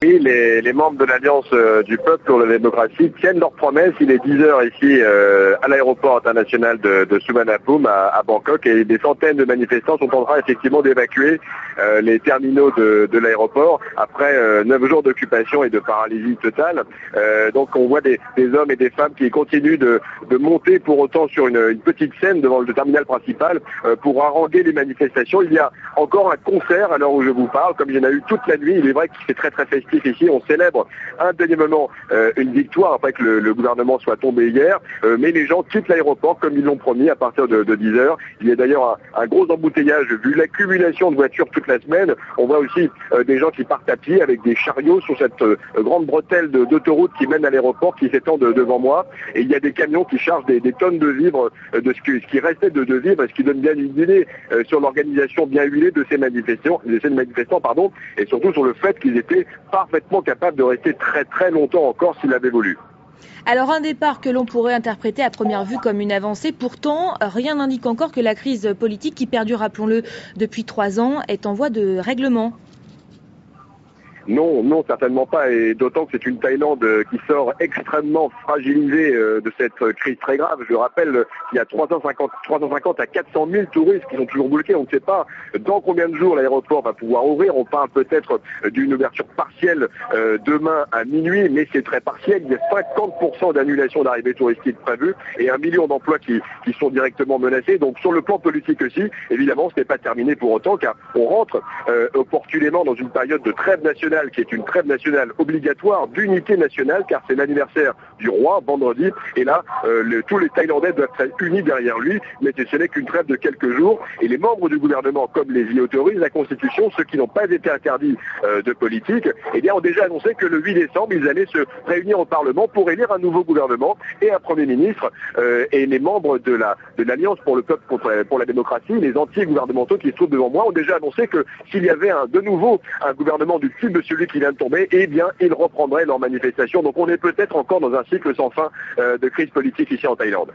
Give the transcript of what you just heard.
Oui, les membres de l'Alliance du peuple pour la démocratie tiennent leurs promesses. Il est 10 heures ici à l'aéroport international de Suvarnabhumi à Bangkok et des centaines de manifestants sont en train effectivement d'évacuer les terminaux de l'aéroport après 9 jours d'occupation et de paralysie totale. Donc on voit des hommes et des femmes qui continuent de monter pour autant sur une petite scène devant le terminal principal pour haranguer les manifestations. Il y a encore un concert à l'heure où je vous parle, comme il y en a eu toute la nuit. Il est vrai qu'il fait très festif ici. On célèbre indéniablement une victoire après que le gouvernement soit tombé hier, mais les gens quittent l'aéroport comme ils l'ont promis à partir de 10 heures. Il y a d'ailleurs un gros embouteillage vu l'accumulation de voitures toute la semaine. On voit aussi des gens qui partent à pied avec des chariots sur cette grande bretelle d'autoroute qui mène à l'aéroport qui s'étend devant moi. Et il y a des camions qui chargent des tonnes de vivres, de ce qui restait de vivres, ce qui donne bien une idée sur l'organisation bien huilée de ces manifestants, et surtout sur le fait qu'ils étaient parfaitement capables de rester très longtemps encore s'ils l'avaient voulu. Alors un départ que l'on pourrait interpréter à première vue comme une avancée, pourtant rien n'indique encore que la crise politique qui perdure, rappelons-le, depuis 3 ans est en voie de règlement. Non, certainement pas, et d'autant que c'est une Thaïlande qui sort extrêmement fragilisée de cette crise très grave. Je rappelle qu'il y a 350 à 400 000 touristes qui sont toujours bloqués. On ne sait pas dans combien de jours l'aéroport va pouvoir ouvrir. On parle peut-être d'une ouverture partielle demain à minuit, mais c'est très partiel. Il y a 50% d'annulation d'arrivées touristiques prévues et 1 million d'emplois qui sont directement menacés. Donc sur le plan politique aussi, évidemment, ce n'est pas terminé pour autant, car on rentre opportunément dans une période de trêve nationale qui est une trêve nationale obligatoire d'unité nationale, car c'est l'anniversaire du roi vendredi, et là tous les Thaïlandais doivent être unis derrière lui, mais ce n'est qu'une trêve de quelques jours, et les membres du gouvernement, comme les y autorise la Constitution, ceux qui n'ont pas été interdits de politique, ont déjà annoncé que le 8 décembre, ils allaient se réunir au Parlement pour élire un nouveau gouvernement et un Premier ministre, et les membres de l'Alliance pour le peuple pour la démocratie, les anti-gouvernementaux qui se trouvent devant moi, ont déjà annoncé que s'il y avait de nouveau un gouvernement du type de celui qui vient de tomber, ils reprendraient leur manifestation. Donc on est peut-être encore dans un cycle sans fin de crise politique ici en Thaïlande.